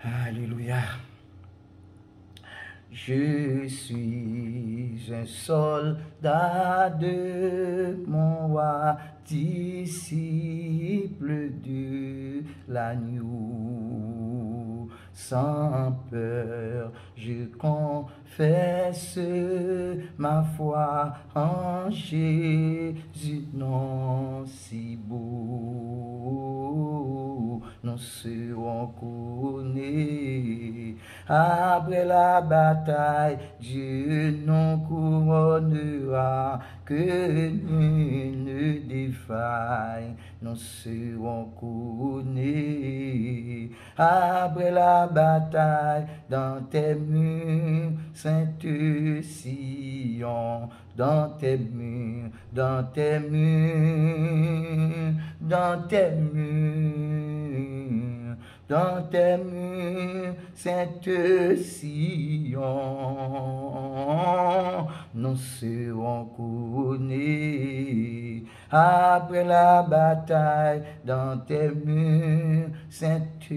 Alléluia. Je suis un soldat de mon roi, disciple de l'agneau. Sans peur, je confesse ma foi en Jésus, non si beau. Nous serons couronnés après la bataille. Dieu nous couronnera, que nul ne défaille. Nous serons couronnés après la bataille dans tes murs, Sainte Sion, dans tes murs, dans tes murs, dans tes murs, dans tes murs, Sainte Sion, nous serons couronnés après la bataille dans tes murs, Sainte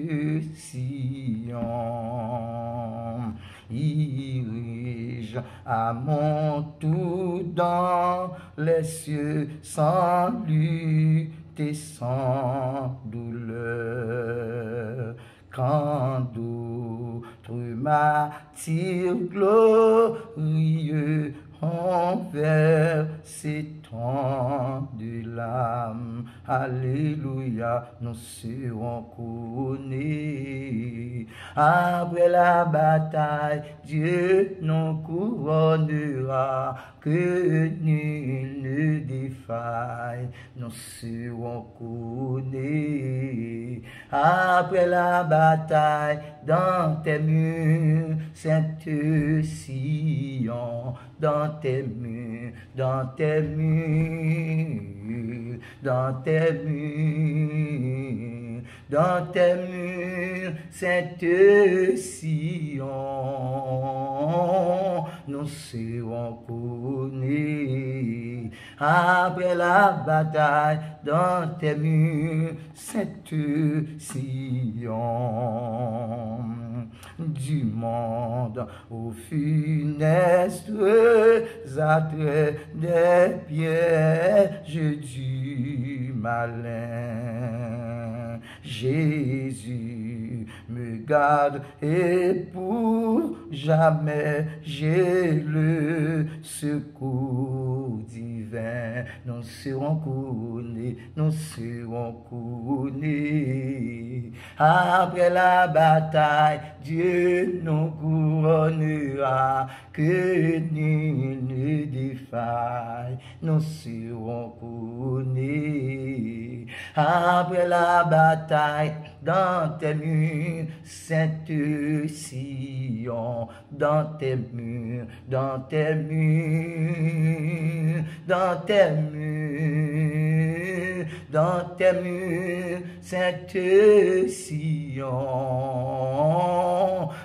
Sion. Irige à mon tour dans les cieux sans lutte et sans douleur. Quand d'autres martyrs glorieux ont versé tant de larmes, alléluia, nous serons couronnés. Après la bataille, Dieu nous couronnera, que nul ne défaille. Nous serons couronnés. Après la bataille, dans tes murs, Sainte Sion, dans tes murs, dans tes murs, dans tes murs, dans tes murs, Sainte Sion, nous serons couronnés. Après la bataille, dans tes murs, Sainte Sion, du monde aux funestes attraits des pièges du malin. Jésus me garde et pour jamais j'ai le secours divin. Nous serons couronnés, nous serons couronnés. Après la bataille, Dieu nous couronnera, que nul ne défaille. Nous serons couronnés. Après la bataille, dans tes murs, Sainte Sion, dans tes murs, dans tes murs, dans tes murs, dans tes murs, Sainte Sion,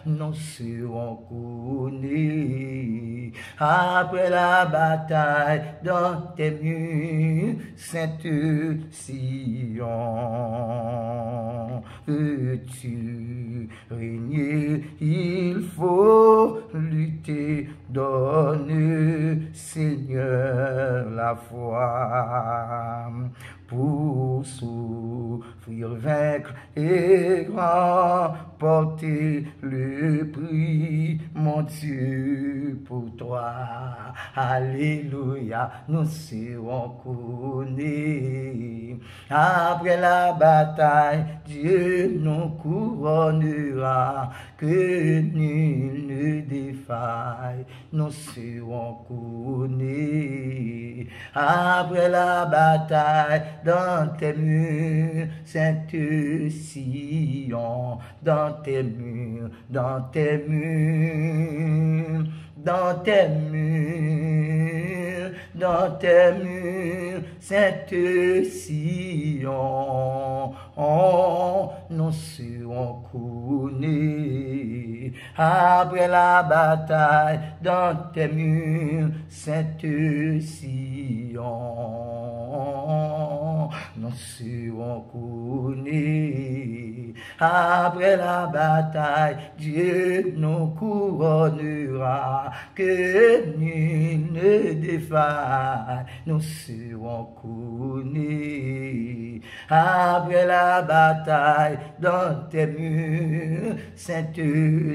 nous serons couronnés. Après la bataille, dans tes murs, Sainte Sion, veux-tu régner? Il faut lutter, donne Seigneur la foi pour souffrir, vaincre et remporter le prix, mon Dieu, pour toi. Alléluia, nous serons couronnés. Après la bataille, Dieu nous couronnera, que nul ne défaille. Nous serons couronnés. Après la bataille, dans tes murs, Sainte Sion, dans tes murs, dans tes murs, dans tes murs, dans tes murs, Sainte Sion, nous serons couronnés. Après la bataille, dans tes murs, Sainte Sion, nous serons couronnés. Après la bataille, Dieu nous couronnera, que nul ne défaille, nous serons couronnés. Après la bataille, dans tes murs, Sainte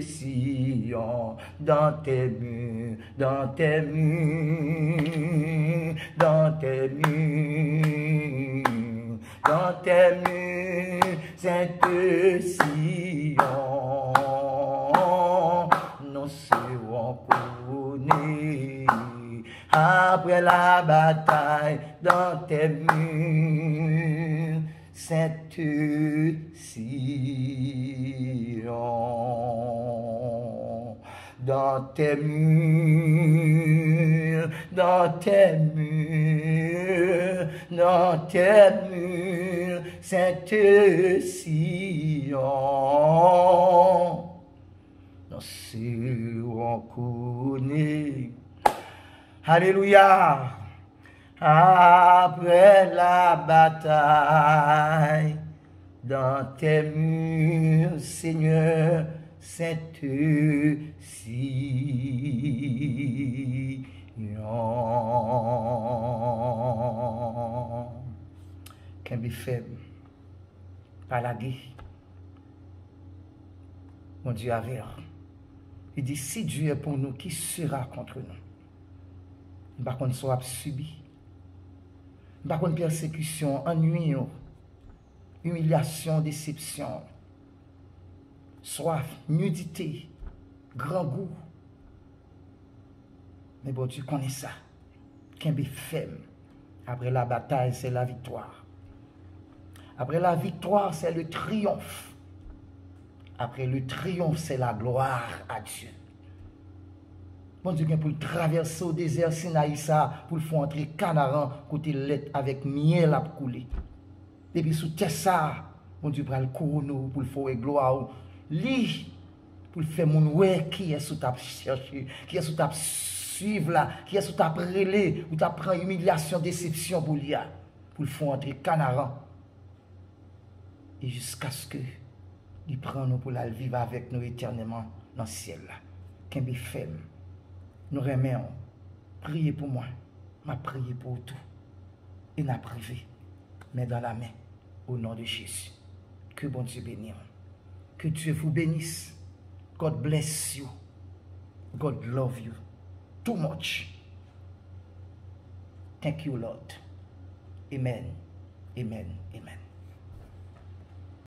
Sion, dans tes murs, dans tes murs, dans tes murs, dans tes murs, Sainte Sion, nous serons couronnés. Après la bataille, dans tes murs, Sainte Sion, dans tes murs, dans tes murs, dans tes murs, Sainte Sion, nous serons couronnés. Alléluia. Après la bataille, dans tes murs, Seigneur, Sainte Sion. Qu'un be faible, pas la guerre. Mon Dieu avait. Il dit, si Dieu est pour nous, qui sera contre nous? Par contre, soit subi. Par contre, persécution, ennui, humiliation, déception, soif, nudité, grand goût. Mais bon, tu connais ça. Qu'un be faible. Après la bataille, c'est la victoire. Après la victoire, c'est le triomphe. Après le triomphe, c'est la gloire à Dieu. Bon Dieu, pour traverser au désert Sinaï, pour le faire entrer Canaan, côté lettre avec miel à couler. Et puis sous ça, bon Dieu, pour le couronner, pour le faire gloire. Lui, pour le faire mon ouais, qui est sous ta chercher, qui est sous ta suivre là, qui est sous ta relais, ou ta prend humiliation, déception pour lui, pour le faire entrer Canaan. Et jusqu'à ce que il prend nous pour la vivre avec nous éternellement dans le ciel là. Qu'un be faible. Nous remercions. Priez pour moi. M'a prié pour tout. Et n'a privé. Mais dans la main. Au nom de Jésus. Que bon Dieu bénisse. Que Dieu vous bénisse. God bless you. God love you. Too much. Thank you, Lord. Amen. Amen. Amen.